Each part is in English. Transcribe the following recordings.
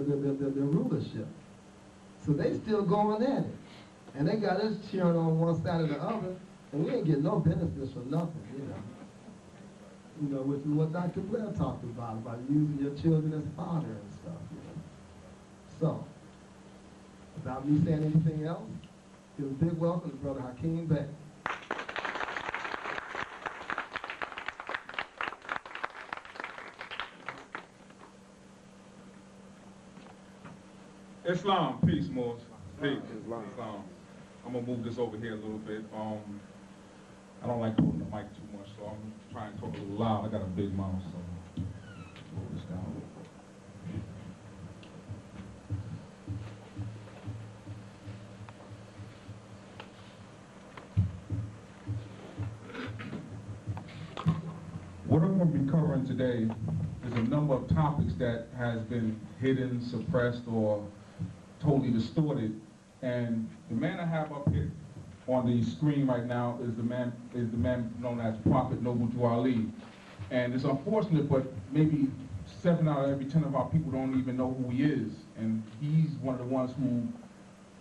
the rulership. So they still going at it. And they got us cheering on one side or the other, and we ain't getting no benefits from nothing, you know. You know, which is what Dr. Blair talked about using your children as fodder and stuff, you know. So, without me saying anything else, give a big welcome to Brother Hakim Bey. Islam, peace, Moors. Peace. Islam. I'm gonna move this over here a little bit. I don't like holding the mic too much, so I'm trying to talk a little loud. I got a big mouth, so pull this down. What I'm going to be covering today is a number of topics that has been hidden, suppressed, or totally distorted. And the man I have up here on the screen right now is the man known as Prophet Noble Drew Ali. And it's unfortunate, but maybe 7 out of every 10 of our people don't even know who he is. And he's one of the ones who,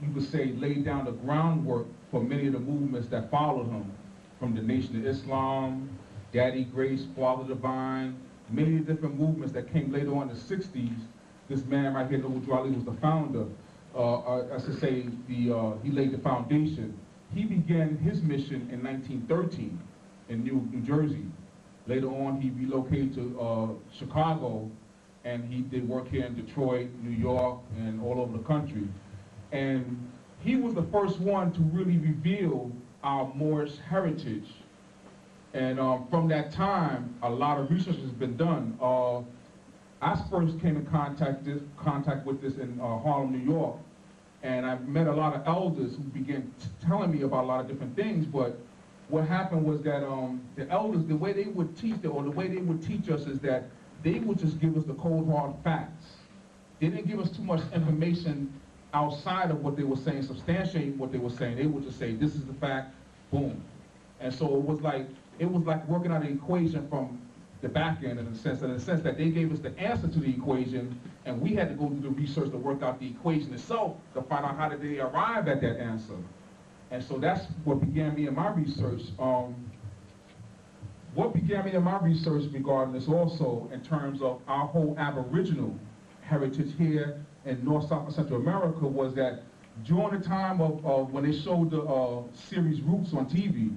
you could say, laid down the groundwork for many of the movements that followed him, from the Nation of Islam, Daddy Grace, Father Divine, many different movements that came later on in the 60s. This man right here, Noble Drew Ali, was the founder. I should say, he laid the foundation. He began his mission in 1913 in New Jersey. Later on, he relocated to Chicago, and he did work here in Detroit, New York, and all over the country. And he was the first one to really reveal our Moorish heritage. And from that time, a lot of research has been done. I first came in contact with this in Harlem, New York, and I met a lot of elders who began telling me about a lot of different things. But what happened was that the elders, the way they would teach it, or the way they would teach us, is that they would just give us the cold hard facts. They didn't give us too much information outside of what they were saying, substantiate what they were saying. They would just say, this is the fact, boom. And so it was like working out an equation from the back end, in the sense that they gave us the answer to the equation, and we had to go do the research to work out the equation itself to find out how did they arrive at that answer. And so that's what began me in my research. What began me in my research regarding this also, in terms of our whole Aboriginal heritage here in North, South, and Central America, was that during the time of when they showed the series Roots on TV,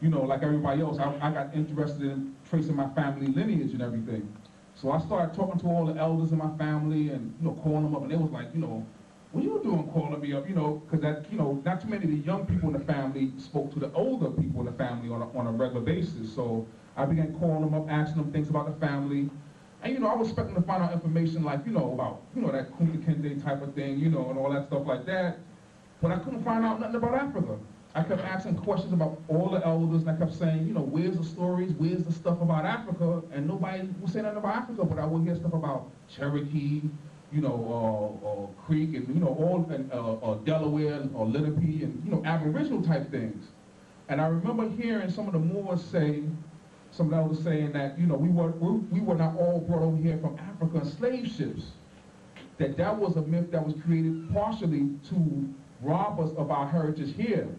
you know, like everybody else, I got interested in tracing my family lineage and everything. So I started talking to all the elders in my family and, you know, calling them up, and they was like, you know, what you doing calling me up, you know, because that, you know, not too many of the young people in the family spoke to the older people in the family on a regular basis. So I began calling them up, asking them things about the family. And, you know, I was expecting to find out information like, you know, about, you know, that Kunta Kinte type of thing, you know, and all that stuff like that. But I couldn't find out nothing about Africa. I kept asking questions about all the elders, and I kept saying, you know, where's the stories, where's the stuff about Africa? And nobody would say nothing about Africa, but I would hear stuff about Cherokee, you know, Creek, and, you know, all, Delaware, or Lenape, and, you know, Aboriginal type things. And I remember hearing some of the Moors say, some of the elders saying that, you know, we were not all brought over here from Africa in slave ships. That was a myth that was created partially to rob us of our heritage here.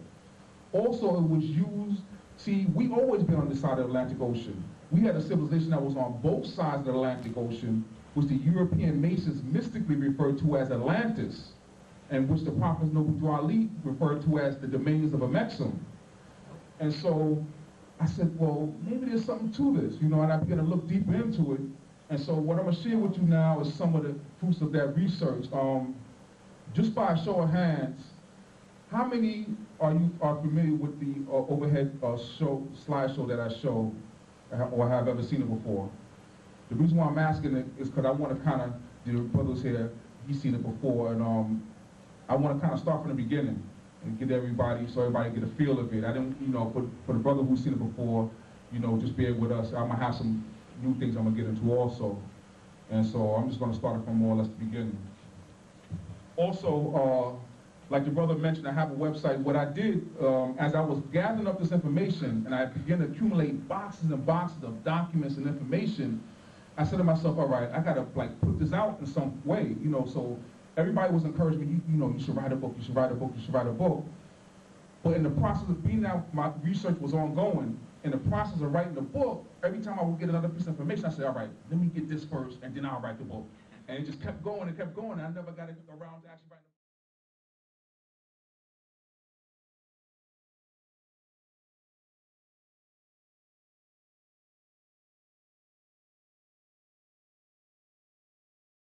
Also, it was used, see, we've always been on this side of the Atlantic Ocean. We had a civilization that was on both sides of the Atlantic Ocean, which the European Masons mystically referred to as Atlantis, and which the Prophet Noble Drew Ali referred to as the dominions of Amexem. And so I said, well, maybe there's something to this, you know, and I began to look deeper into it. And so what I'm gonna share with you now is some of the fruits of that research. Just by a show of hands, how many are familiar with the overhead slideshow that I show, or have ever seen it before? The reason why I'm asking it is because I want to kind of, the brothers here, he's seen it before, and I want to kind of start from the beginning and get everybody, so everybody get a feel of it. I didn't, you know, for the brother who's seen it before, you know, just bear with us. I'm gonna have some new things I'm gonna get into also, and so I'm just gonna start it from more or less the beginning. Also, like the brother mentioned, I have a website. What I did, as I was gathering up this information, and I began to accumulate boxes and boxes of documents and information, I said to myself, all right, I gotta like put this out in some way, you know. So everybody was encouraging me, you know, you should write a book, you should write a book, you should write a book. But in the process of being out, my research was ongoing. In the process of writing the book, every time I would get another piece of information, I said, all right, let me get this first, and then I'll write the book. And it just kept going and kept going, and I never got around to actually writing the book.